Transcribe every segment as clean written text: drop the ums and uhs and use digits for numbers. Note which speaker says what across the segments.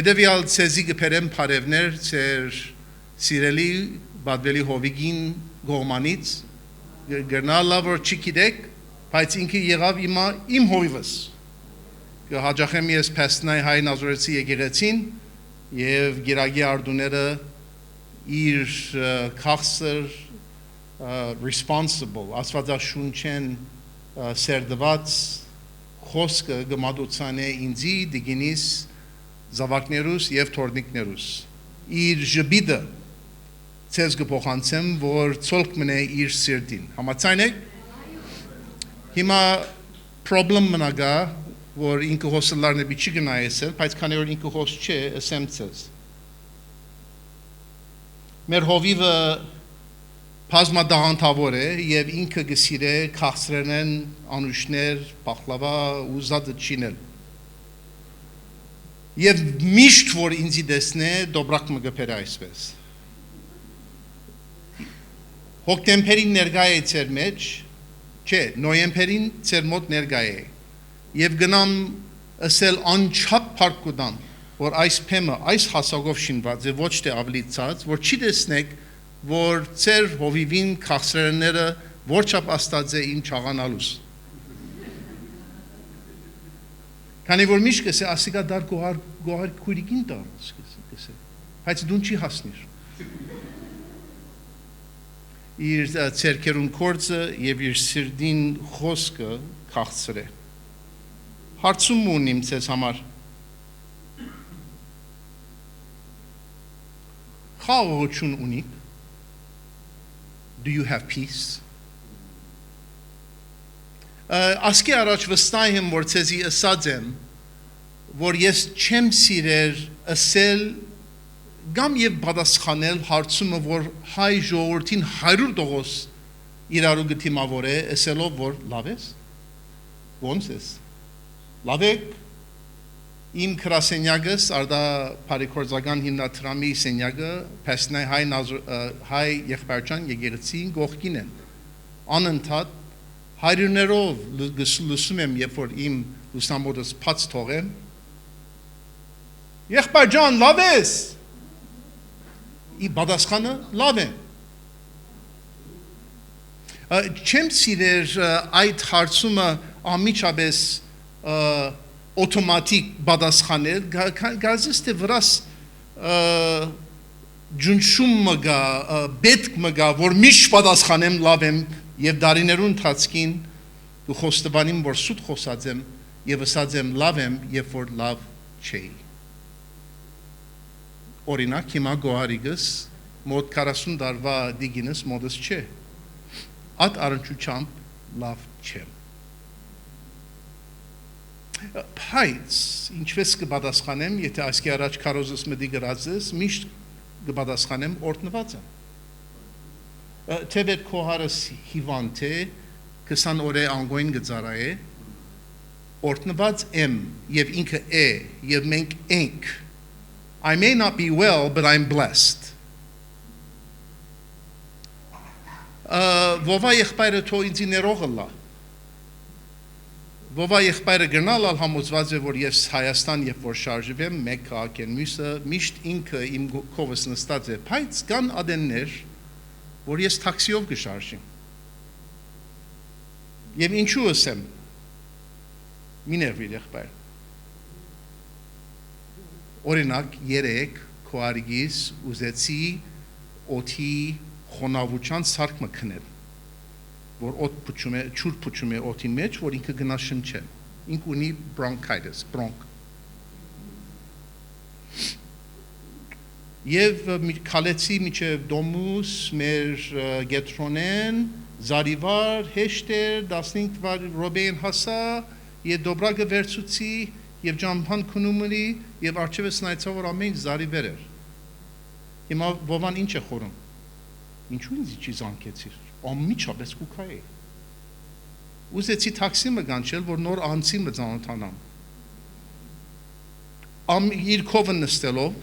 Speaker 1: Հետևյալ ցեզի գբերեմ բարևներ ծեր սիրելի բադվելի հովիգին գողմանից գրնալա որ չգիտեք բայց ինքը եղավ իմ հովիվս հաջախեմ ես փաստնայ հայ նազարեթի եկեղեցին եւ գիրագի արդուները իր քաղցր responsible աստվածաշունչեն սերդված խոսքը գմադուցան է ինձի դիգինիս զավակներուս եւ թորնիկներուս իր ժբիդը ցեզ գփոխանցեմ որ ցոլք մնե իր սիրտին համաձայն եք հիմա problem մնագա որ ինքը հոսլարն է բիչի գնայեսել բայց քանի որ ինքը հոս չէ ասեմ ցեզ մեր հովիվը բազմադահանտավոր է եւ ինքը գսիրե քաղցրերեն անուշներ բախլավա ու զադը չինել Եվ միշտ որ ինձի դեսնե դոբրակ մգփեր այսպես Հոկտեմբերին ներկա է ծեր մեջ չէ նոյեմբերին ծեր մոտ ներկա է եւ գնամ ասել անչափ փառք կուտամ որ այս փեմը այս հասակով շինված է ոչ թե ավելի ցած որ չի տեսնեք որ ծեր հովիվին քաղցրերները որչափ աստած է իմ չաղանալուս Քանի որ միշտ կսե ասիկա դար գոհար քուրիկին դառնաս կսե բայց դուն չի հասնիր իր ցերկերուն կորձը եւ իր սիրտին խոսքը քաղցր է հարցում ունիմ ցես համար խաղաղություն ունիք Do you have peace Ասկի առաջ վստահ եմ որ ցեզի ասած եմ որ ես չեմ սիրեր ասել գամ եւ պատասխանել հարցումը որ հայ ժողովրդին 100% իրարու գտիմավոր է ասելով որ լավ ես ոնց ես լավ եք իմ քրասենյակս արդա բարեգործական հիմնադրամի սենյակը փեսնայ հայ եղբայրջան եկեղեցին գողքին են անընդհատ Հայրներով լսում եմ երբ որ իմ լուսամուտս փած թողեմ Եղբայրջան լավ ես ի պատասխանը լավ եմ չեմ սիրեր այդ հարցումը ամիջապես օտոմատիկ պատասխանել գազես թե վրաս ջունշում մգա պետք մգա որ միշտ պատասխանեմ լավ եմ Եվ դարիներուն թացքին ու խոստովանիմ որ սուտ խոսած եմ եւ ասած եմ լավ եմ երբ որ լավ չէի Օրինակ հիմա գոհարիգս մոտ 40 տարվա դիգինս մոդս չէ Այդ առնչությամբ լավ չեմ Բայց ինչպես կպատասխանեմ եթե այսքի առաջ քարոզս մդի գրածես միշտ կպատասխանեմ օրտնված եմ Թեվետ քոհարս հիվանդ է 20 օրե անգոյն գծարա է օրտնված եմ եւ ինքը է եւ մենք ենք I may not be well but I'm blessed Վովա եղբայրը թո ինձի ներողը լա Վովա եղբայրը գնալ համոզված է որ ես Հայաստան երբ որ շարժվեմ մեկ քաղաքեն մյուսը միշտ ինքը իմ կովս նստած է բայց կան ադեններ որ ես տաքսիով գշարժեմ Եվ ինչու ասեմ մի ներվիր եղբայր Օրինակ երեք քոարիգիս ուզեցի օթի խոնավության սարք մքնել որ օդ փչում է ճուր փչում է օթի մեջ որ ինքը գնա շնչել ինք ունի bronchitis bronch Եվ քալեցի միջև դոմուս մեր գետրոնեն զարիվար հեշտեր 15 ռոբեին հասա եւ դոբրագը վերցուցի եւ ջամփան քնումի եւ արջևս նայեցա որ ամեն զարիվեր էր Հիմա ովան ինչ է խորում Ինչու ինձ չի զանգեցիր ամիջապես կուքա է Ուզեցի տաքսի մը գանչել որ նոր անցի մը ծանոթանամ Իր կովը նստելով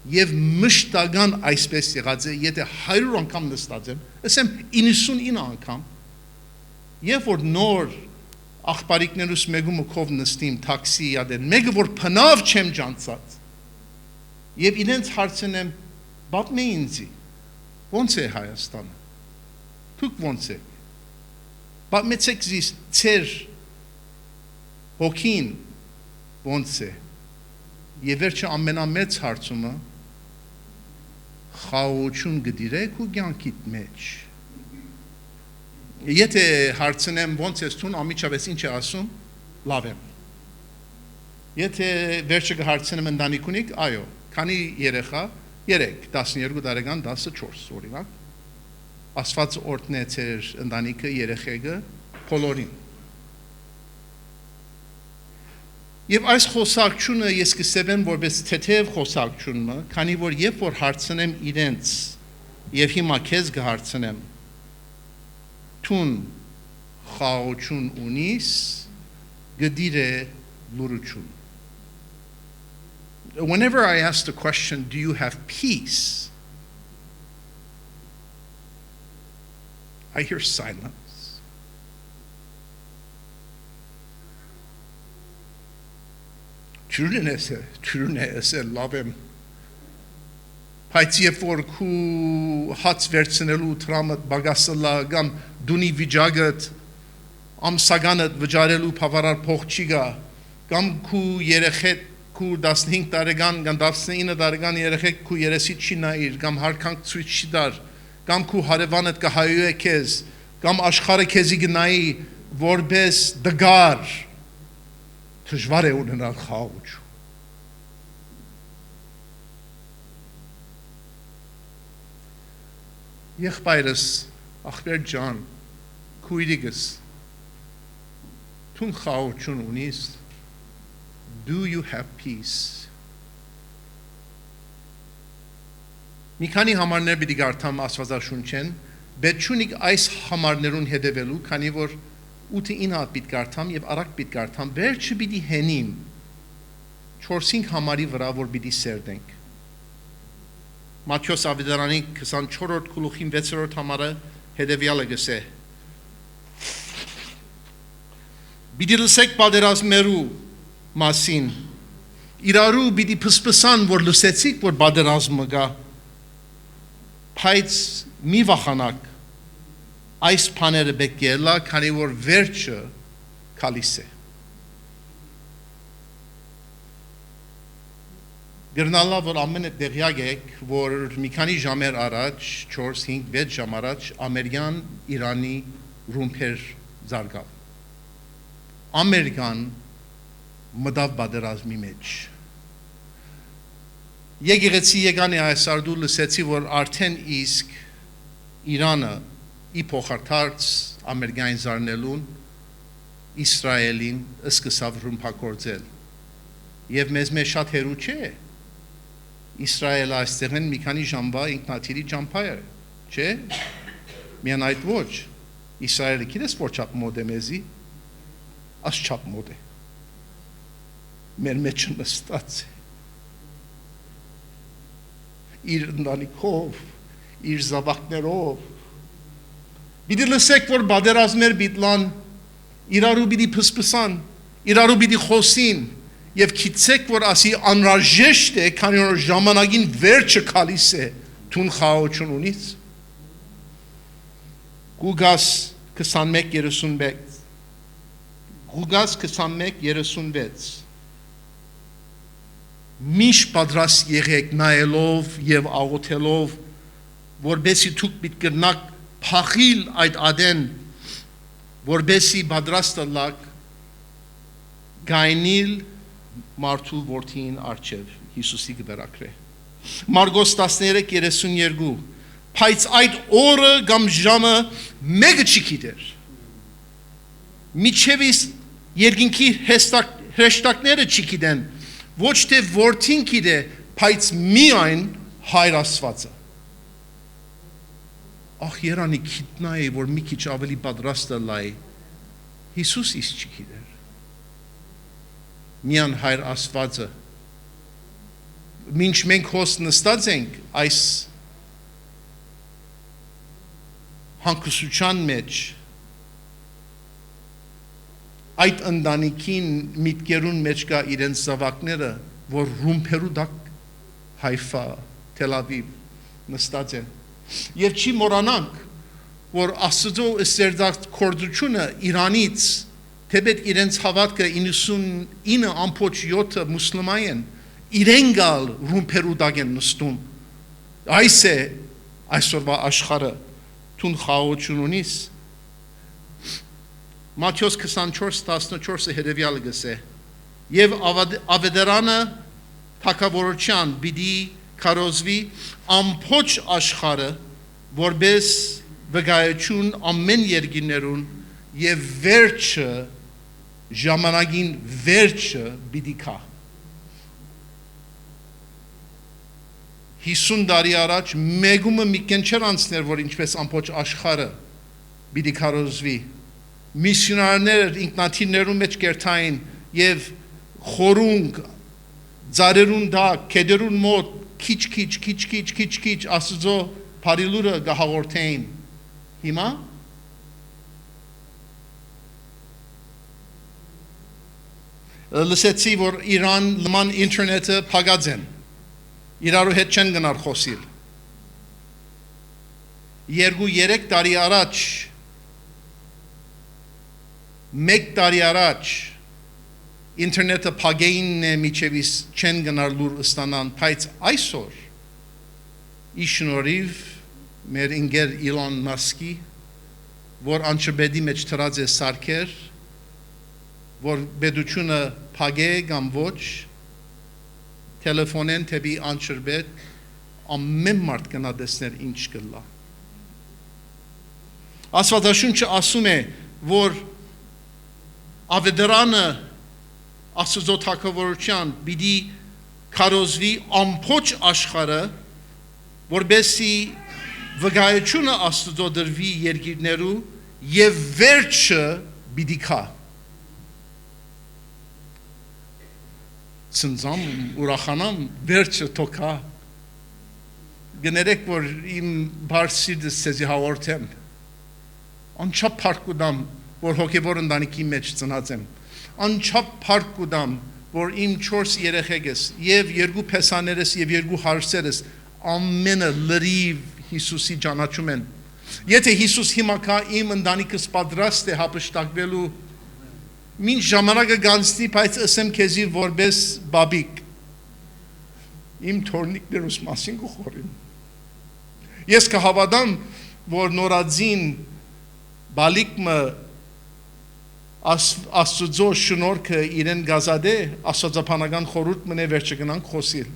Speaker 1: Եվ մշտական այսպես եղած է, եթե 100 անգամ նստած եմ, ասեմ 99 անգամ, երբ որ նոր աղբարիկներուս մեկումը կով նստիմ տաքսի ադեն, մեկը որ փնավ չեմ ջանցած, Եվ իրենց հարցնեմ, պատմե ինձի, ոնց է Հայաստանը, դուք ոնց եք, պատմեցեք զիս ծեր հոգին ոնց է, եւ վերջը ամենամեծ հարցումը, խաղաղություն գդիրեք ու կյանքիդ մեջ, եթե հարցնեմ ոնց ես տուն, ամիջապես ինչ է ասում, լավ եմ, եթե վերջը հարցնեմ ընտանիք ունիք, այո, քանի երեխա, 3, 12 տարեկան, 14 օրինակ, Աստված օրհնեց էր ընտանիքը, երեխեքը, բոլորին։ Եվ այս խոսակցությունը ես կսեվեմ որպես թեթև խոսակցությունը, քանի որ երբ որ հարցնեմ իրենց, եւ հիմա քեզ կհարցնեմ, տուն խաղաղություն ունիս, գդիրե լուրություն։ Whenever I ask the question, do you have peace? I hear silence. True է, love him. Բայց երբ որ քու հաց վերցնելու տրամդ բագասլա կամ դունի վիճակդ ամսականդ վճարելու բավարար փող չի գա կամ քու երեխեդ քու 15 տարեկան կամ 19 տարեկան երեխեք քու երեսի չի նայիր կամ հարկանք ցույց չի դար կամ քու հարևանդ կհայույե քեզ կամ աշխարհը քեզի գնայի որպես դգար դժվար է ունենալ խաղաղություն Եղբայրս ախպեր ջան քույրիկս Tun խաղաղություն ունիս Do you have peace? Մի քանի համարներ պիտի գարտամ Աստվածաշունչեն, բայց չունիք այս համարներուն հետևելու, քանի որ 8-9 հատ պիտի գարտամ եւ արագ պիտի գարտամ, վերջը պիտի հենիմ 4-5 համարի վրա, որ պիտի սերդենք։ Մատթեոս Ավետարանի 24-րդ գլուխին 6-րդ համարը հետևյալը գսե. Պիտի լսեք պատերազմներու մասին իրարու պիտի փսփսան որ լսեցիք որ պատերազմը գա բայց մի վախանակ այս բաները բեկելա քանի որ վերջը կալիս է Գերնալա որ ամենը տեղյակ եք որ մի քանի ժամեր առաջ 4 5 6 ժամ առաջ ամերիկան Իրանի ռումբեր զարգավ ամերիկան մտավ պատերազմի մեջ Եկեղեցի եկանի այսարդու լսեցի որ արդեն իսկ Իրանը ի փոխարդարձ ամերիկային զարնելուն Իսրայելին սկսավ ռմբակոծել եւ մեզ շատ հերու չէ Իսրայելը այստեղն մի քանի ժամվա ինքնաթիռի ճամփա է չէ միայն այդ ոչ Իսրայելը գիտես որ չափ մոտ է մեզի աս չափ մոտ է մեր մեջ նստած է իր ընտանիքով իր զավակներով պիտի լսեք որ պատերազմներ պիտլան իրարու պիտի փսփսան իրարու պիտի խոսին եւ գիտեք որ ասի անհրաժեշտ է քանի որ ժամանակին վերջը կալիս է տուն խաղաղություն ունից Գուգաս 21:36 Գուգաս 21:36 Միշտ պատրաստ եղեք նայելով եւ աղոթելով որբեսի դուք պիտի կրնաք փախիլ այդ ադեն որբեսի պատրաստ լակ գայնիլ մարդու որդին արչև Հիսուսի գբերակրե Մարգոս 13:32 բայց այդ օրը կամ ժամը մեկը չի գիտեր Միչևիս երկինքի հեշտակները չի գիտեն ոչ թե որդին գիտե բայց միայն հայր Աստվածը Ախ երանի գիտնայի որ մի քիչ ավելի պատրաստ լայ Հիսուս իս չի գիտեր Միան հայր Աստվածը Մինչ մենք հոս նստած ենք այս հանգստության մեջ այդ ընտանիքին միտքերուն մեջ կա իրենց զավակները որ ռումբերու դակ Հայֆա, Թել Ավիվ նստած են։ Եվ չի մոռանանք, որ Աստծո ստեղծագործությունը Իրանից թեպետ իրենց հավատքը 99.7 մուսլման են, իրեն գալ ռումբերու դակ են նստում։ Այս է այսօրվա աշխարհը, թուն խաղաղություն ունիս։ Մատթեոս 24:14-ը հետևյալը գսե. Եվ ավետարանը թագավորության պիտի քարոզվի ամբողջ աշխարհը, որպես վկայություն ամեն երկիներուն, եւ վերջը ժամանակին վերջը պիտի կա։ 50 տարի առաջ մեգումը մի կենչեր անցներ, որ ինչպես ամբողջ աշխարհը պիտի քարոզվի։ Միսիոներներ ինքնաթիռներուն մեջ կերտային եւ խորունգ ծառերուն դակ, կեդերուն մոտ քիչ Աստծո բարիլուրը գահաղորդեին։ Հիմա լսեցի, որ Իրան լման ինտերնետը փակած են, իրարու հետ չեն գնար խոսիլ։ 2-3 տարի առաջ, 1 տարի առաջ ինտերնետը փակեին է միջևից չեն գնար լուր ստանան, բայց այսօր իշնորիվ մեր ինգեր Իլոն Մասկի, որ անչբեդի մեջ թրած է սարքեր, որ բեդությունը փակե կամ ոչ, տելեֆոնեն թեպի անչրբեդ ամեն մարդ կնա տեսներ ինչ կլա։ Աստվածաշունչը ասում է, որ ավետարանը Աստծո թագավորության պիտի քարոզվի ամբողջ աշխարհը, որբեսի վկայությունը Աստծո դրվի երկիրներու եւ վերջը պիտի կա։ Ցնցամ, ուրախանամ, վերջը թոքա։ Գներեք, որ իմ բարսիրտս ցեզի հաղորդեմ։ Անչափ փառք կուտամ, որ հոգևոր ընտանիքի մեջ ծնած եմ։ Անչափ փառք կուտամ, որ իմ 4 երեխեքս եւ 2 փեսաներս եւ 2 հարսերս ամենը լրիվ Հիսուսի ճանաչում են։ Եթե Հիսուս հիմա կա իմ ընտանիքս պատրաստ է հապշտակվելու, մինչ ժամանակը գանցնի, բայց ասեմ քեզի որպես բաբիկ, իմ թորնիկներուս մասին կխորին։ Ես կհավատամ, որ նորածին բալիկը Աստծո շնորհքը իրեն գազադե, աստվածաբանական խորհուրդ մնե վերջը գնանք խոսիլ։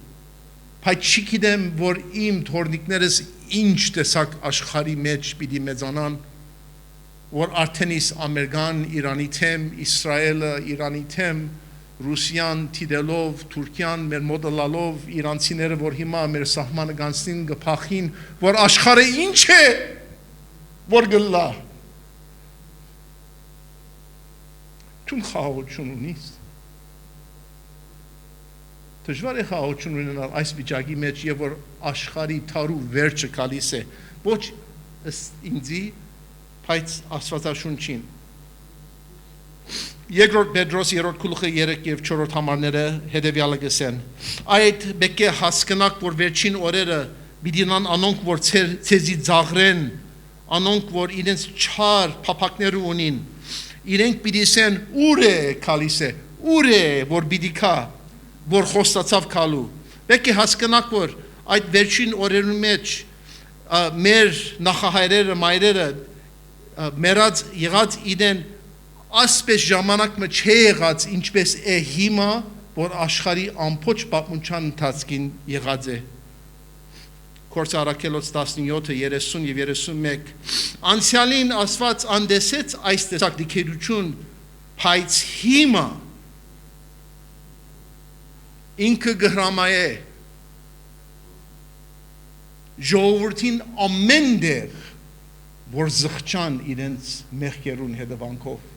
Speaker 1: Բայց չի գիտեմ, որ իմ թորնիկներս ինչ տեսակ աշխարհի մեջ պիտի մեծանան, որ արդեն իսկ Ամերիկան Իրանի թեմ, Իսրայելը Իրանի թեմ, Ռուսիան թիդելով, Թուրքիան մեր մոտ լալով, իրանցիները, որ հիմա մեր սահմանը գանցնին գփախին, որ աշխարհը ինչ է, որ գլա։ Թուն խաղաղություն ունիս։ Դժվար է խաղաղություն ունենալ այս վիճակի մեջ, եւ որ աշխարհի թարու վերջը գալիս է, ոչ ինձի, բայց Աստվածաշունչին։ Երկրորդ Պետրոս 3:3 եւ 4 համարները հետեւյալը գսեն. Այդ բեկե հասկնակ, որ վերջին օրերը պիտինան անոնք, որ ցեզի ծաղրեն, անոնք, որ իրենց չար փափակներ ունին, իրենք պիտի ասեն ուր է գալիս է, ուր է որ պիտի կա, որ խոստացավ գալու։ Բեկե հասկնակ, որ այդ վերջին օրերու մեջ մեր նախահայրերը, մայրերը մերած եղած իրեն ասպես ժամանակը չէ եղած, ինչպես է հիմա, որ աշխարհի ամբողջ պատմության ընթացքին եղած է։ Գործ Առաքելոց 17:30 եւ 31 անցյալին Աստված անդեսեց այս տեսակ դիքերություն, բայց հիմա ինքը գհրամայե ժողովրդին ամեն դեր, որ զղջան իրենց մեղքերուն հետևանքով։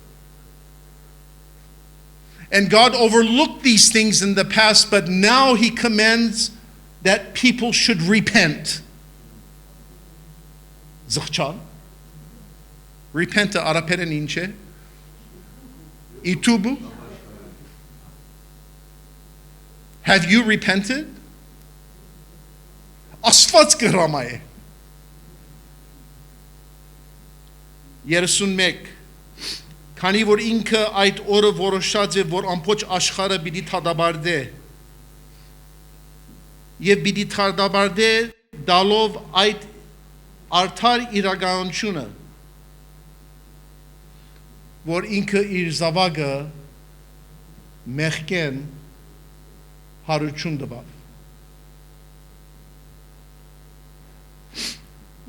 Speaker 1: And God overlooked these things in the past, but now He commands that people should repent. Zghchal. Repent araperen inche. Itubu. Have you repented? Աստված կհրամայե։ 31 Քանի որ ինքը այդ օրը որոշած է, որ ամբողջ աշխարհը պիտի թադաբարդե եւ պիտի թադաբարդե դալով այդ արդար իրականությունը, որ ինքը իր զավակը մեղքեն հարություն տվավ։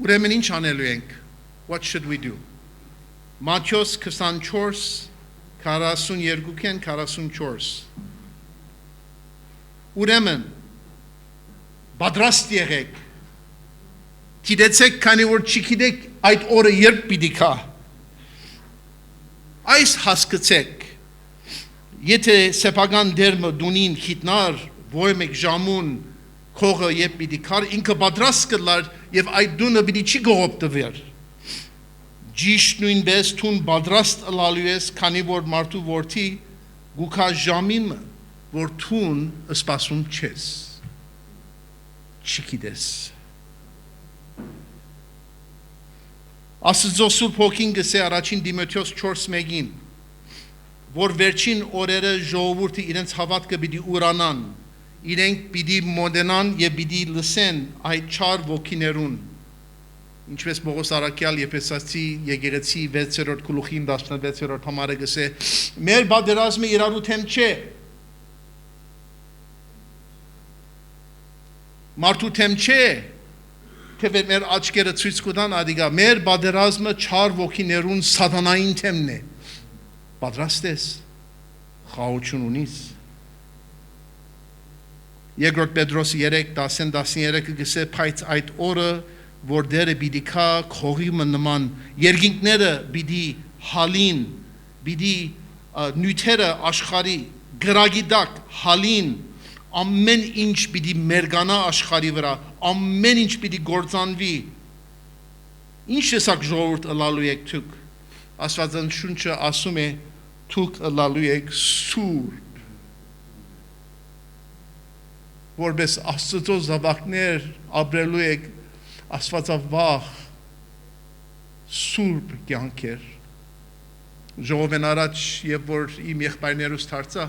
Speaker 1: Ուրեմն ինչ անելու ենք? What should we do? Մատթեոս 24 42-ին 44 Ուրեմն պատրաստ եղեք, գիտեցեք, քանի որ չգիտեք այդ օրը երբ պիտի գա։ Այս հասկացեք, եթե սեփական դերմը դունին խիտնար, որ մեկ ժամուն քողը երբ պիտի գար, ինքը պատրաստ կլար եւ այդ դունը պիտի չի գողոպտվեր։ Ճիշտ նույնպես թուն պատրաստ ըլալու ես, քանի որ մարդու որդի գուքա ժամին, որ թուն սպասում չես, չգիտես։ Աստծո Սուրբ Հոգին գսե առաջին Տիմոթեոս 4:1-ին, որ վերջին օրերը ժողովուրդը իրենց հավատքը պիտի ուրանան, իրենք պիտի մոդենան եւ պիտի լսեն այդ չար ոգիներուն, ինչպես Պողոս Արաքյալ Եփեսացի եկեղեցի 6-րդ գլուխին 16-րդ համարը գսե, մեր բادرազմը իրարու թեմ չէ, մարդու թեմ չէ, թե մեր աչքերը ցույց կտան ադիգա, մեր բادرազմը չար ոգիներուն սատանային թեմն է, պատրաստ ես, խաղաղություն ունիս։ Երկրորդ Պետրոս 3:10-13 գսե, բայց այդ օրը որ դերը պիտի կա քողի նման երկինքները պիտի հալին, պիտի նյութերը աշխարի գրագի դակ հալին, ամեն ինչ պիտի մերգանա աշխարի վրա, ամեն ինչ պիտի գործանվի։ Ինչ տեսակ ժողովուրդ ըլալու եք դուք? Աստվածաշունչը ասում է դուք ըլալու եք սուրբ, որպես Աստծո զավակներ ապրելու եք Աստվածավախ սուրբ կյանքեր։ Ժողովեն առաջ եւ որ իմ եղբայրներուս դարձա,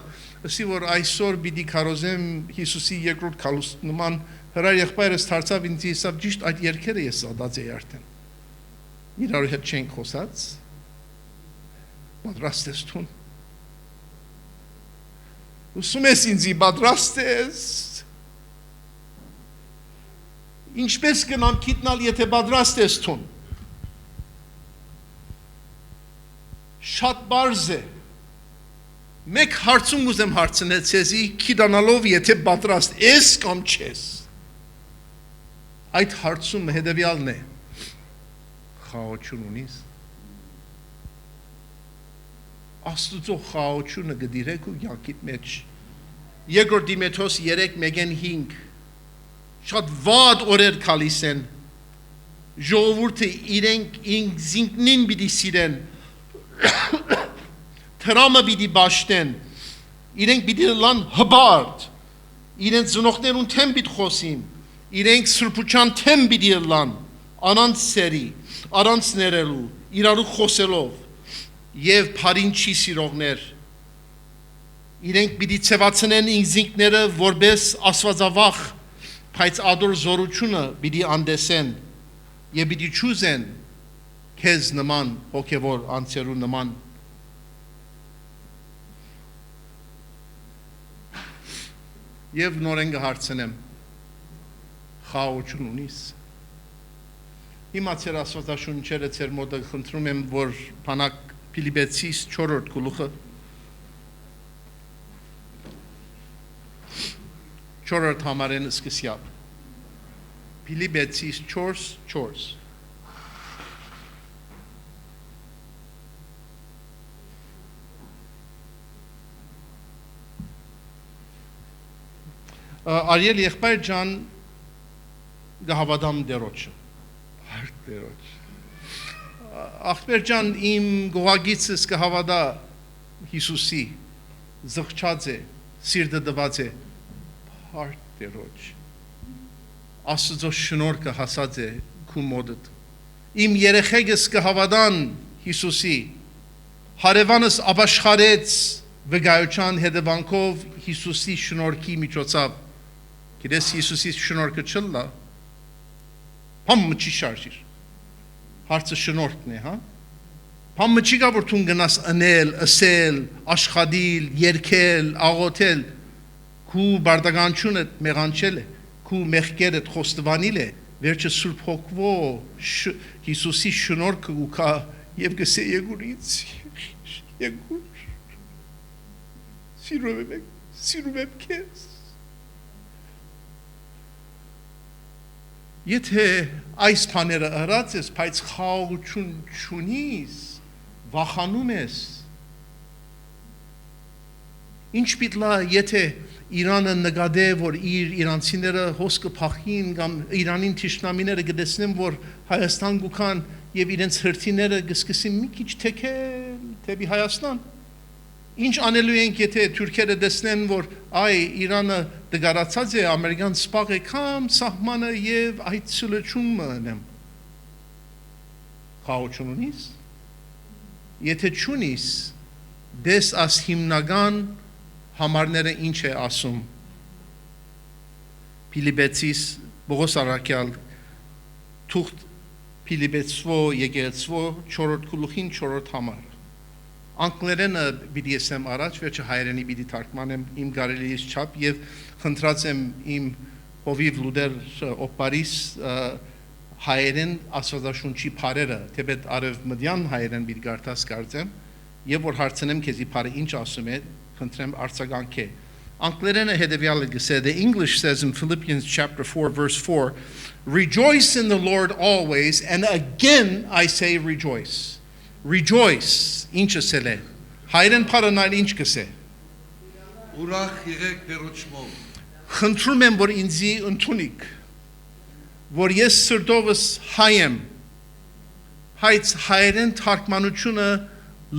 Speaker 1: ասի որ այսօր պիտի կարոզեմ Հիսուսի երկրորդ քալուստ նման հրար եղբայրս դարձավ ինձ իսավ ճիշտ այդ երկերը ես սադած էի արդեն։ Իրար հետ չենք խոսած։ Պատրաստ ես դու։ Ուսում ես ինձի պատրաստ ես։ Ինչպես կնամ գիտնալ, եթե պատրաստ ես դու։ Շատ բարձ է։ Մեկ հարցում ուզեմ հարցնել ցեզի, գիտանալով եթե պատրաստ ես կամ չես։ Այդ հարցումը հետևյալն է. խաղաղություն ունիս։ Աստծո խաղաղությունը գդիրեք ու յանքիդ մեջ։ Երկրորդ Տիմոթեոս 3:1-5 Շատ վատ օրեր գալիս են, ժողովուրդը իրենք ինքնին պիտի սիրեն, թրամը պիտի բաշտեն, իրենք պիտի լան հբարդ, իրենց ծնողներուն թեմ պիտի խոսին, իրենք սրբության թեմ պիտի լան, անանց սերի, առանց ներելու, իրարու խոսելով, եւ փարին չի սիրողներ, իրենք պիտի ցեվացնեն ինքնիկները որպես աստվածավախ, բայց ադոր զորությունը պիտի անդեսեն եւ պիտի ճուզեն քեզ նման հոգեվոր անձերու նման եւ նորեն կհարցնեմ խաղաղություն ունիս։ Հիմա ծեր աստվածաշունչերը ծեր մոտ խնդրում եմ որ բանակ Փիլիպեցիս 4-րդ գլուխը 4-րդ համարեն սկսյալ Փիլիպեցիս 4:4 Արիել եղբայր ջան գահավադամ դերոջը հարկ դերոջ աղբեր ջան իմ գողագիցս կհավադա Հիսուսի զղջած է սիրտը դված է հարկ դերոջ Աստծո շնորհքը հասած է քու մոդդ։ Իմ երեխեքս կհավատան Հիսուսի, հարևանս ապաշխարեց վկայության հետևանքով Հիսուսի շնորհքի միջոցով։ Գիտես Հիսուսի շնորհքը չլա, համը չի շարժիր։ Հարցը շնորհքն է, հա։ Համը չի գա որ դու գնաս անել, ասել, աշխատել, երգել, աղոթել, քու բարդականությունը մեղանչել է, քու մեղքերդ խոստովանել է, վերջը Սուրբ Հոգվո Հիսուսի շնորհքը ու կա եւ գսե եկուրից, եկուր, սիրում եմ քեզ։ Եթե այս բաները ըրած ես, բայց խաղաղություն չունիս, վախանում ես, ինչ պիտի լա, եթե Իրանը նկատե, որ իրանցիները հոսքը փախին կամ Իրանին թշնամիները գտեսնեն, որ Հայաստան գուքան եւ իրենց հրթիները գսկսին մի քիչ թեքել դեպի Հայաստան։ Ինչ անելու ենք, եթե թուրքերը տեսնեն, որ այ Իրանը դգարացած է, ամերիկան սպաղ է կամ սահմանը եւ այդ սլոչումը անեմ։ Խաղաղություն ունիս։ Եթե չունիս, դες աս հիմնական համարները ինչ է ասում Փիլիպեցիս Բողոս Արաքյալ թուղթ Փիլիպեցվո եկեղեցվո 4-րդ գլուխին 4-րդ համար անգլերենը պիտի ասեմ առաջ վերջը հայերենի պիտի թարգմանեմ իմ կարելիից չափ եւ խնդրած եմ իմ հովիվ Լուդեր Օպարիս հայերեն աստվածաշունչի բարերը թեպետ արևմտյան հայերեն պիտի գարտած կարծեմ եւ որ հարցնեմ քեզի բարը ինչ ասում է խնդրեմ արձագանք է անգլերենը հետեւյալը գսե The English says in Philippians chapter 4 verse 4 Rejoice in the Lord always and again I say rejoice Rejoice ինչ ասել է հայերեն բարը ինչ գսե
Speaker 2: Ուրախ եղեք Տերոջմով
Speaker 1: Խնդրում եմ որ ինձի ընդունիք որ ես սրտովս հայ եմ հայց հայերեն թարգմանությունը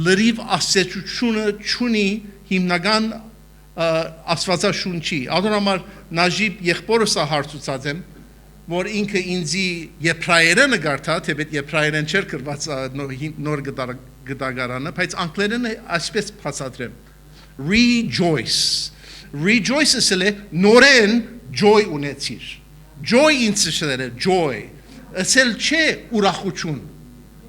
Speaker 1: լրիվ ասեցությունը չունի հիմնական աստվածաշունչի ադորամար նաժիբ եղբորս հարցուցած եմ որ ինքը ինձի եբրայերենը գարտա թեպետ եբրայերեն չէր գրված նոր գդագարանը բայց անգլերենը այսպես բացատրեմ Rejoice ասել է նորեն joy ունեցիր joy ինձ շել է joy ասել չէ ուրախություն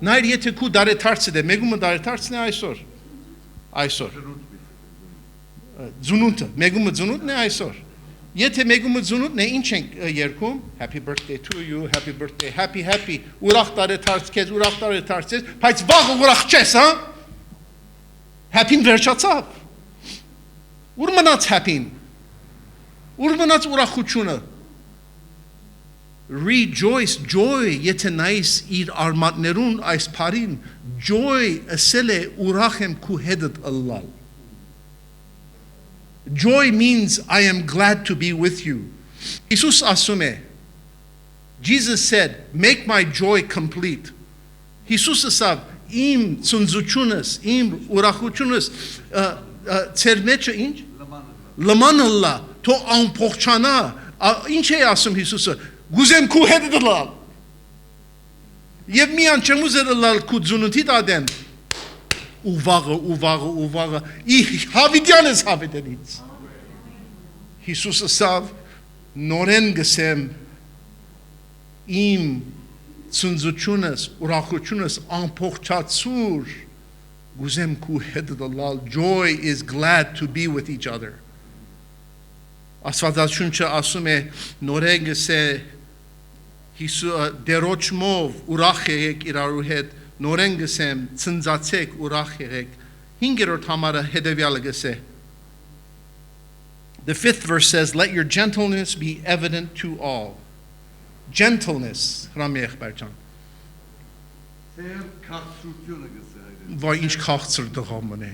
Speaker 1: նայր եթե քու դարեթարցը դե մեգումը դարեթարցն է այսօր Ձունունտը մեգումը ձունունտն է այսօր Եթե մեգումը ձունունտն է ինչ ենք երգում Happy birthday to you happy birthday happy ուրախ դարեթարց քեզ ուրախ դարեթարց ես բայց վաղ ուրախ չես հա Happy-ն վերջացավ Ուր մնաց happy-ն Ուր մնաց ուրախությունը Rejoice joy եթե նայես իր արմատներուն այս բարին joy ասել է ուրախ եմ քու հետդ ըլլալ Joy means I am glad to be with you. Jesus ասում է Jesus said, make my joy complete. Jesus ասավ, իմ ծնծությունս, իմ ուրախությունս ծեր մեջը ինչ? Լմանըլլա, թո ամփոխչանա։ Ինչ է ասում Հիսուսը? Գուզեմ քու հետ դլալ։ Եվ միան չեմ ուզել լալ քու ծնունդի դադեն։ Ուվաղը ի հավիտյան ես հավիտենից Հիսուս ասավ նորեն գսեմ իմ ծնծությունս ուրախությունս ամփոխչացուր գուզեմ քու հետ դլալ joy is glad to be with each other Աստվածաշունչը ասում է նորեն գսե դերոջմով ուրախ եղեք իրարու հետ նորեն գսեմ ծնծացեք ուրախ եղեք 5-րդ համարը հետևյալը գսե The 5th verse says let your gentleness be evident to all Gentleness հրամի եղբայրջան
Speaker 2: Ձեր քաղցրությունը գսե
Speaker 1: Վայ ինչ քաղցր դղամն է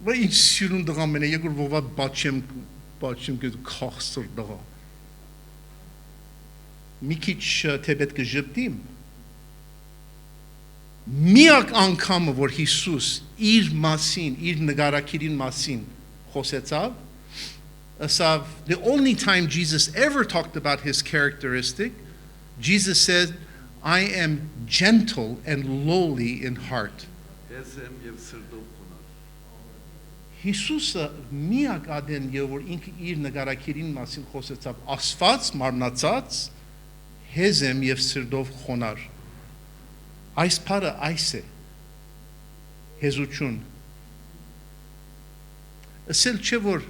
Speaker 1: Վայ ինչ սիրուն դղամն է եկուր ովա բաչեմ քաղցր դղա Մի քիչ թեպետ կժպտիմ Միակ անգամը որ Հիսուս իր մասին, իր նկարակիրին մասին խոսեցավ, the only time Jesus ever talked about his characteristic, Jesus said, I am gentle and lowly in heart.
Speaker 2: Հեզեմ եւ սրտով խոնար։
Speaker 1: Հիսուսը միակ ադեն եւ որ ինքը իր նկարակիրին մասին խոսեցավ, Աստված մարմնացած հեզեմ եւ սրտով խոնար։ Այս բառը այս է հեզություն։ Ասել չէ որ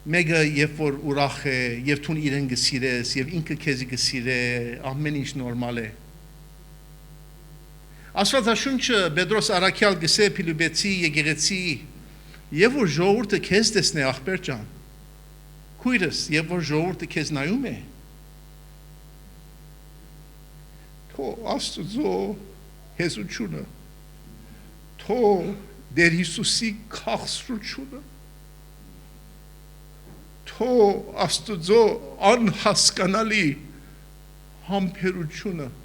Speaker 1: մեկը երբ որ ուրախ է եւ թուն իրեն գսիրես եւ ինքը քեզի գսիրե ամեն ինչ նորմալ է։ Աստվածաշունչը Պետրոս Արաքյալ գսե Փիլիպեցի եկեղեցի եւ որ ժողովուրդը քեզ տեսնե ախպեր ջան քույրս եւ որ ժողովուրդը քեզ նայում է թո Աստծո հեզությունը թո Դեր Հիսուսի քաղցրությունը թո Աստծո անհասկանալի համբերությունը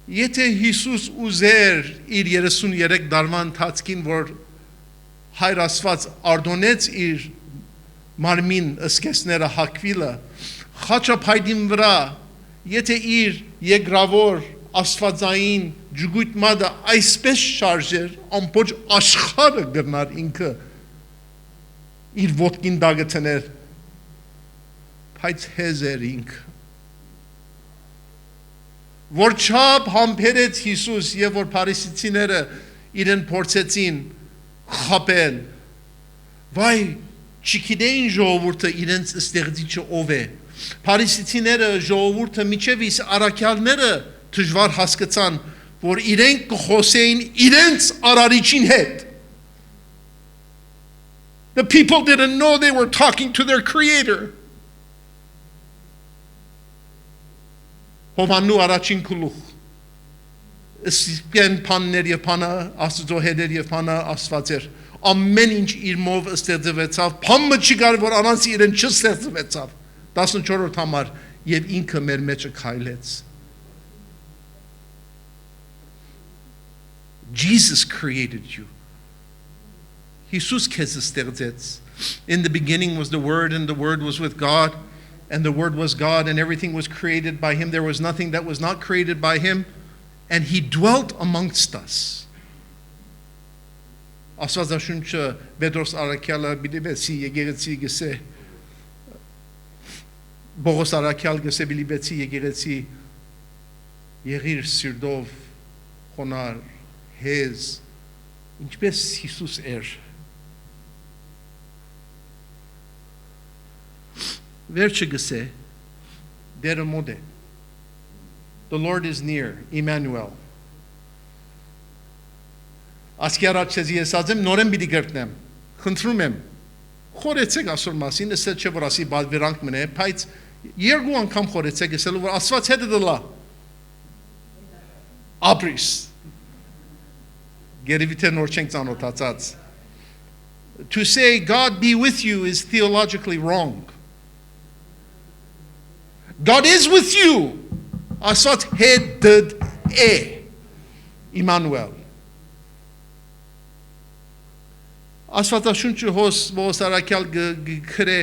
Speaker 1: Եթե Հիսուս ուզեր իր 33 տարվա ընթացքին որ Հայր Աստված արդոնեց իր մարմին ըսկեսները հակվիլը խաչապայդին վրա եթե իր երկրավոր աստվածային ջուգույտ մադը այսպես շարժեր ամբողջ աշխարհը գրնար ինքը իր ոտքին դագեցներ բայց հեզեր ինքը որ չափ համբերեց Հիսուս եւ որ փարիսեցիները իրեն փորձեցին խապել վայ չգիտեին ժողովուրդը իրենց ստեղծիչը ով է փարիսեցիները ժողովուրդը միջև իս առաքյալները դժվար հասկացան որ իրենք կխոսեին իրենց արարիչին հետ The people didn't know they were talking to their creator Հովանու առաջին գլուխ Իսկեն փաններ եւ փանա Աստծո հետեր եւ փանա Աստված էր ամեն ինչ իր մով ստեղծվեցավ փամը չկար որ անանց իրեն չստեղծվեցավ 14-րդ համար եւ ինքը մեր մեջը քայլեց Jesus created you Հիսուս քեզ ստեղծեց In the beginning was the Word and the Word was with God And the Word was God, and everything was created by Him. There was nothing that was not created by Him. And He dwelt amongst us. Աստվածաշունչը Պետրոս Արաքյալը Փիլիպեցի եկեղեցի գսե Բողոս Արաքյալ գսե Փիլիպեցի եկեղեցի եղիր սիրտով խոնար հեզ ինչպես Հիսուս էր Վերջը գսե դերը մոտ է The Lord is near Emmanuel Ասկի առաջ ցեզի ասած եմ նորեն պիտի գրտնեմ խնդրում եմ խորեցեք ասոր մասին ասել չէ որ ասի բալվերանք մնե բայց երկու անգամ խորեցեք ասելու որ Աստված հետը դլա ապրիս գերիվիթե նոր չենք ծանոթացած To say God be with you is theologically wrong God is with you. Աստված հետ է Emmanuel. Աստվածաշունչը հոս արաքյալ գրե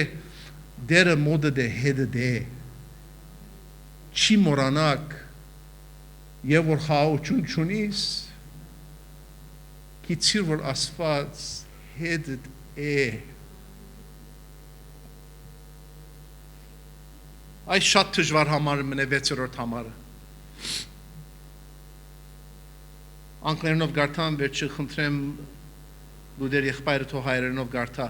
Speaker 1: դերը մոդը դե հետը դե չի մորանակ եւ որ խաղություն չունիս գիտիր որ Աստված հետը է Այս շատ դժվար համարը մնե 6-րդ համարը Անգլերենով գարտան վերջը խնդրեմ լուդեր եղբայրը թող հայերենով գարտա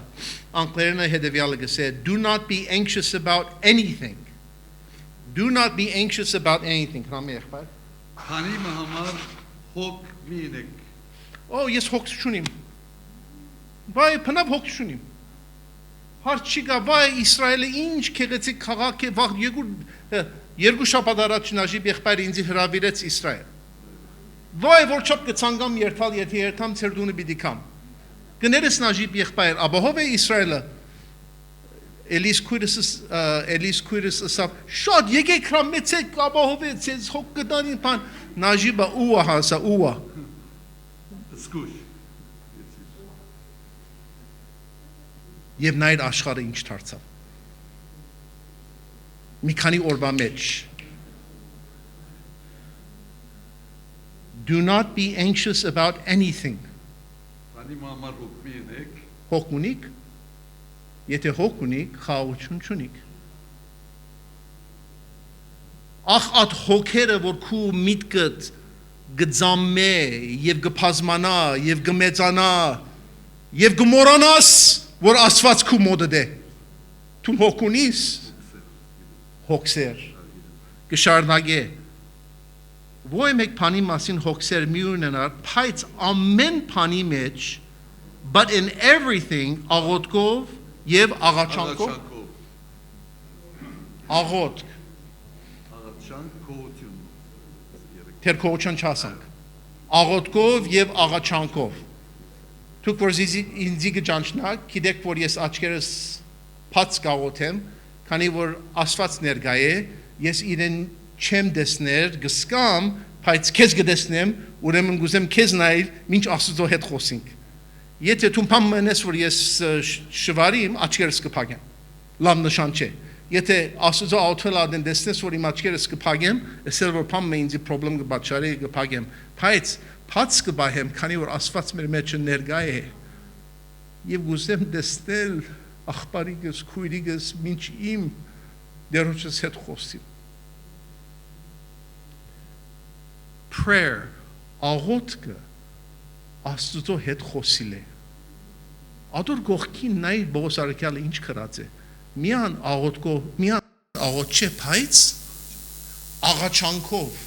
Speaker 1: Անգլերենը հետևյալը գսե Do not be anxious about anything Do not be anxious about anything Քրամի եղբայր
Speaker 2: Քանի համար հոգ մի ինեք
Speaker 1: ես հոգ չունիմ Վայ փնավ հոգ չունիմ Հարց չի գա, վայ Իսրայելը ինչ քեղեցիկ քաղաք է, վաղ երկու շաբաթ առաջ Նաժիբ եղբայրը ինձ հրավիրեց Իսրայել։ Վայ որ չափ կցանգամ երթալ, եթե երթամ ցերդունը պիտի կամ։ Գներես Նաժիբ եղբայր, աբահով է Իսրայելը։ Էլիս քույրս ասավ, շատ եկեք հրամեցեք, աբահով է, ցեզ հոգ կտանին բան։ Նաժիբը ուա հասա, ուա։
Speaker 2: Սկուշ
Speaker 1: Եվ նայր աշխարհը ինչ դարձավ։ Մի քանի օրվա մեջ Do not be anxious about anything.
Speaker 2: Քանի համար հոգ մի եք,
Speaker 1: Հոգ ունիք, եթե հոգ ունիք, խաղաղություն չունիք։ Ախ այդ հոգերը, որ քու միտքդ գծամե եւ գփազմանա եւ գմեծանա եւ գմորանաս, որ Աստված քու մոդը դե։ Դու հոգ ունիս, հոգսեր, գշարնագե։ Ոյ մեկ բանի մասին հոգսեր մի ունենար, բայց ամեն բանի մեջ, but in everything, աղոթքով եւ աղաչանքով, աղոթք,
Speaker 2: աղաչանք քոություն։
Speaker 1: թեր քոչան չասանք, աղոթքով եւ աղաչանքով։ Դուք որ ինձի գճանչնակ, գիտեք որ ես աչքերս բաց կաղոթեմ, քանի որ Աստված ներկա է, ես իրեն չեմ դեսներ, գսկամ, բայց քեզ գտեսնեմ, ուրեմն գուզեմ քեզ նայել, ինչ Աստծո հետ խոսենք։ Եթե դու փամ մնես որ ես շվարիմ, աչքերս կփակեմ։ Լավ նշան չէ։ Եթե Աստծո աուտվել ադեն դեսնես որ իմ աչքերս կփակեմ, ասել որ փամ ինձի խնդրեմ կբաչարի կփակեմ, բայց բաց կբահեմ, քանի որ Աստված մեր մեջ ներկա է։ Եվ գուզեմ դեսնել աղբարիգս, քույրիգս, ինչ իմ դերոջս հետ խոսի։ Prayer, աղոթքը Աստծո հետ խոսիլ է։ Ադոր գողքին նայ բողոսարքյալը ինչ կրած է։ Միան աղոթքով, միան աղոթ չէ, բայց աղաչանքով։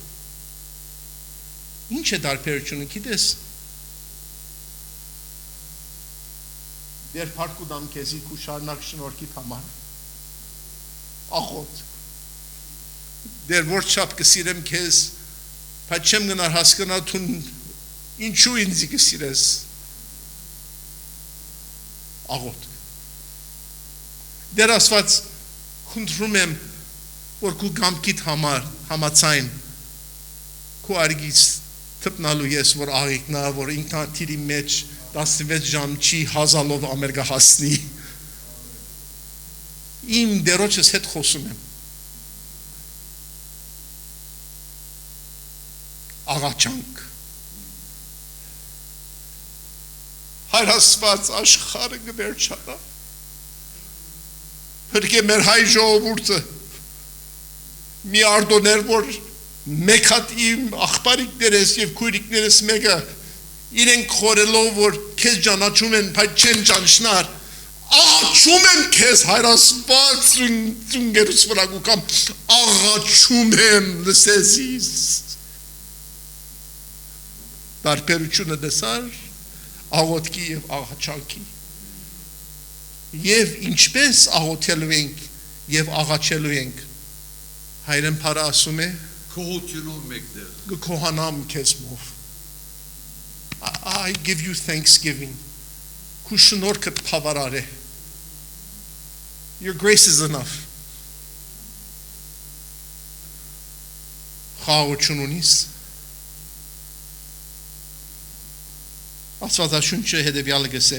Speaker 1: Ինչ է դարբերությունը, գիտես։ Դեր փարկուդամ քեզի քու շարնակ շնորհքի համար։ Աղոթ։ Դեր որ չափ կսիրեմ քեզ, բայց չեմ գնար հասկանալ թուն ինչու ինձ կսիրես։ Աղոթ։ Դեր Աստված խնդրում եմ, որ քու գամքիդ համար համացայն քու արգից թպնալու ես, որ աղիքնա, որ ինքնաթիրի մեջ 16 ժամ չի հազալով ամերգա հասնի։ Իմ դերոջս հետ խոսում եմ։ Աղաչանք։ Հայր Աստված աշխարհը գվերջանա։ Փրկե մեր հայ ժողովուրդը մի արտոներ որ մեկ հատ իմ աղբարիկներս եւ քույրիկներս մեկը իրենք խորելով որ քեզ ճանաչում են, բայց չեն ճանչնար։ Աղաչում եմ քեզ Հայր Աստված ծունգերուց վրա գուկամ աղաչում եմ լսես Տարբերությունը դեսար աղոթքի եւ աղաչանքի եւ ինչպես աղոթելու ենք եւ աղաչելու ենք հայրեն փառը ասում է
Speaker 2: քոությունով մեկտեղ
Speaker 1: գոհանամ քեզ մով I give you thanksgiving քու շնորհքը բավարար է Your grace is enough խաղաղություն ունիս Աստվածաշունչը հետևյալը գսե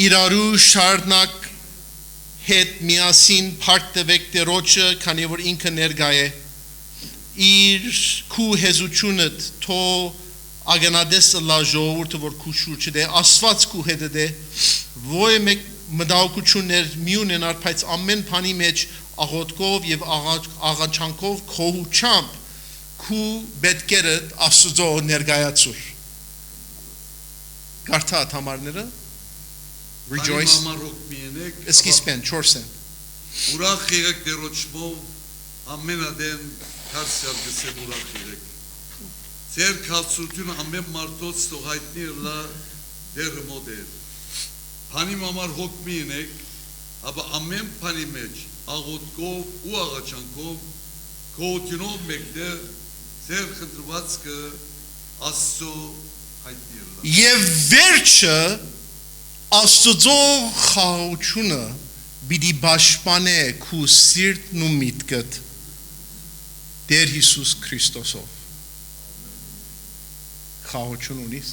Speaker 1: Իրարու շարնակ հետ միասին փառք տվեք Տերոջը, քանի որ ինքը ներկա է իր քու հեզությունդ թո ագնադեսը լա ժողովուրդը որ քու շուրջը դե Աստված քու հետը դե ոյ մեկ մտահոգություններ մի ունենար բայց ամեն բանի մեջ աղոթքով եւ աղաչանքով քոհուչամբ քու պետքերդ Աստծո ներկայացուր Գարթա համարները Rejoice Eskispen Chorsen
Speaker 2: Ուրախ եղեք Տերոջով ամենադեն քարսյալ գսեմ ուրախ եղեք Ձեր քալսությունը ամեն մարդոց թող հայտնի լա դեր մոդեր Բանի համար հոգ մի եք ապա ամեն բանի մեջ աղոթքով ու աղաչանքով քոությունով մեկտեղ ձեր խնդրվածքը Աստծո հայտնի լա
Speaker 1: Եվ վերջը Աստծո խաղաղությունը պիտի պաշտպանե քու սիրտն ու միտքդ Տեր Հիսուս Քրիստոսով խաղաղություն ունիս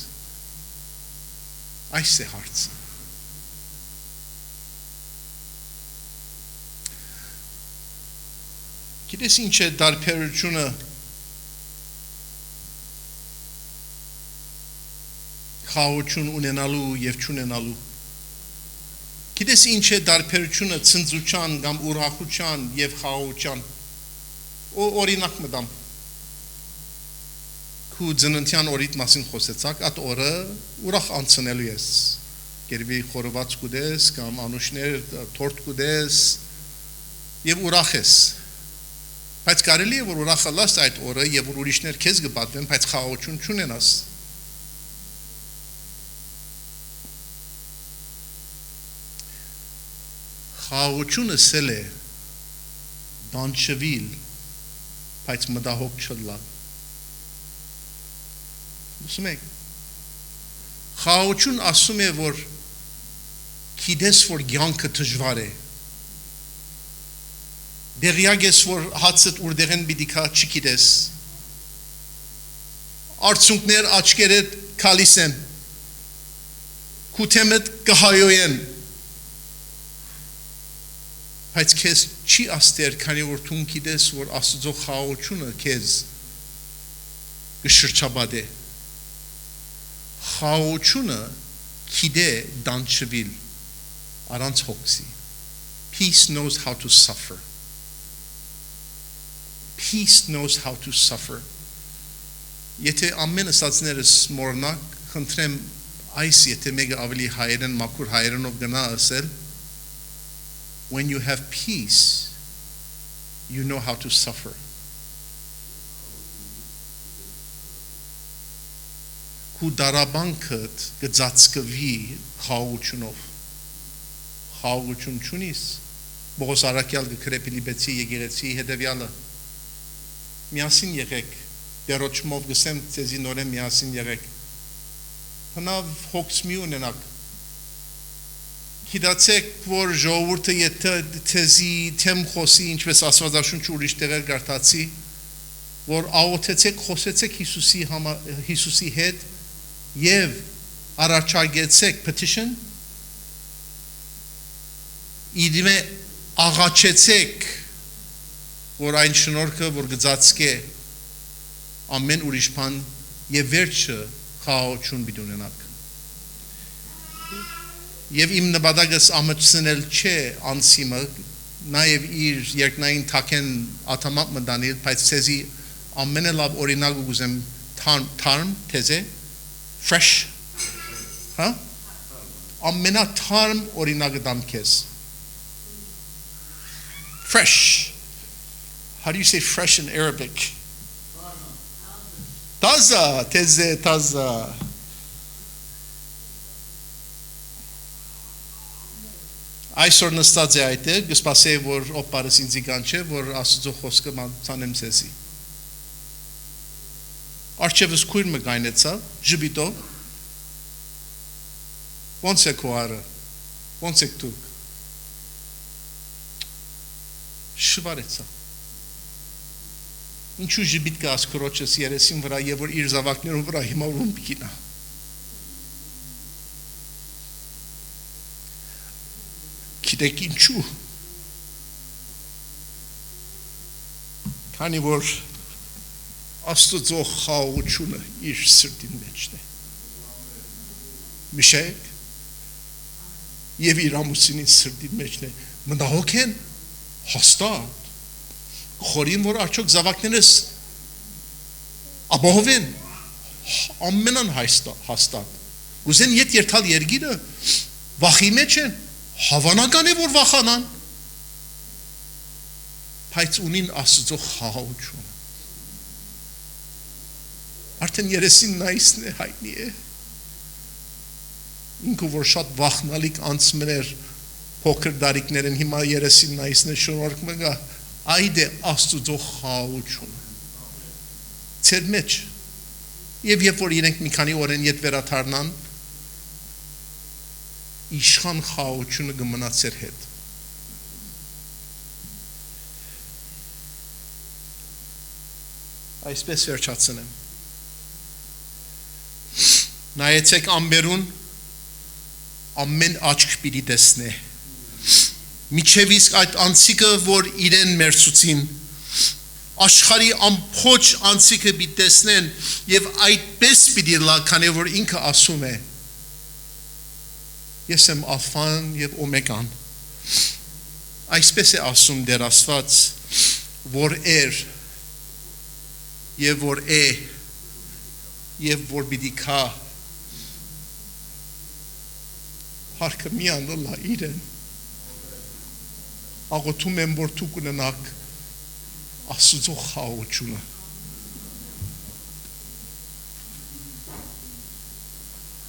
Speaker 1: Այս է հարցը։ Գիտես ինչ է դարբերությունը խաղաղություն ունենալու եւ չունենալու։ Գիտես ինչ է դարբերությունը ցնծության կամ ուրախության եւ խաղաղության։ Օրինակ մտամ։ Քու ծննդյան օրիդ մասին խոսեցաք, այդ օրը ուրախ անցնելու ես։ Գերբի խորոված կուդես կամ անուշներ տորտ կուդես եւ ուրախ ես։ Բայց կարելի է որ ուրախալաս այդ օրը եւ որ ուրիշներ քեզ կպատվեն, բայց խաղաղություն չունենաս։ Խաղաղությունը սել է դանչվիլ, բայց մտահոգ չլա։ Լսում եք։ Խաղաղություն ասում է որ գիտես որ կյանքը դժվար է։ Դերյակ ես որ հացդ ուրդեղեն պիտի կա չգիտես։ Արցունքներ աչքերդ քալիս են։ Քութեմդ կհայոյեն։ Բայց քեզ չի աստեր, քանի որ դու գիտես որ Աստծո խաղաղությունը քեզ կշրջապատե։ Խաղաղությունը գիտե դանչվիլ առանց հոգսի։ Peace knows how to suffer. Peace knows how to suffer. Եթե ամեն ասածներս մորնակ, խնդրեմ այս եթե մեկը ավելի հայերեն, մաքուր հայերենով գնա ասել, when you have peace, you know how to suffer. Քու դարաբանքդ գծածկվի խաղաղությունով։ Խաղաղություն չունիս։ Բողոս Արաքյալ գրե Ֆիլիպեցի եկեղեցի հետևյալը միասին եղեք, դերոճմով գսեմ ձեզի նորեն միասին եղեք։ Հնավ հոգս մի ունենակ։ Գիտացեք, որ ժողովուրդը եթե թեզի թեմ խոսի, ինչպես Աստվածաշունչը ուրիշ տեղեր գարտացի, որ աղոթեցեք, խոսեցեք Հիսուսի հետ եւ առաջարկեցեք petition, իդիմե աղաչեցեք որ այն շնորհքը որ գծածկե ամեն ուրիշ բան եւ վերջը խաղաղություն պիտի ունենաք եւ իմ նպատակս ամրցնել չէ անսիմը նաեւ իր երկնային թակեն աթամապ մտանել բայց ցեզի ամենալավ օրինակ ուզեմ թարմ թեզե fresh հա ամենաթարմ օրինակը դամ քեզ fresh. How do you say fresh in Arabic? Taza, teze, taza. Այսօր նստած է այդտեղ, գսպասե որ օպարս ինձի կանչե, որ Աստծո խոսքը ցանեմ ցեզի։ Արջևս քույր մը գայնեցա, ժբիտո։ Ոնց է քո արը։ Ոնց եք դուք։ Շվարեցա։ Ինչու ժբիտ կա ասկրոչս երեսին վրա եւ որ իր զավակներուն վրա հիմա ուրում պիտինա։ Գիտեք ինչու։ Քանի որ Աստծո խաղաղությունը իր սրտին մեջն է։ Միշեք եւ իր ամուսինի սրտին մեջն է։ Մտահոգ են հաստատ խորին որ արդյոք զավակներս ապահովեն ամենան հաստատ գուզեն ետ երթալ երգիրը վախի մեջ են հավանական է որ վախանան բայց ունին Աստծո խաղաղություն արդեն երեսին նայսն է հայտնի է ինքը որ շատ վախնալիք անցմներ փոքր դարիքներն հիմա երեսին նայսն է շնորհք մգա այդ է Աստծո խաղաղությունը ծեր մեջ եւ երբ որ իրենք մի քանի օրեն ետ վերադառնան իշխան խաղաղությունը կմնա ծեր հետ այսպես վերջացնեմ նայեցեք ամբերուն ամեն աչք պիտի տեսնե։ Միջև իսկ այդ անցիկը, որ իրեն մերցուցին, աշխարհի ամբողջ անցիկը պիտի տեսնեն եւ այդպես պիտի լա, քանի որ ինքը ասում է. Ես եմ ալֆան եւ օմեգան։ Այսպես է ասում Տեր Աստված, որ եւ որ է եւ որ պիտի կա։ Հարկը միան լա իրեն։ Աղոթում եմ, որ դուք ունենաք Աստծո խաղաղությունը։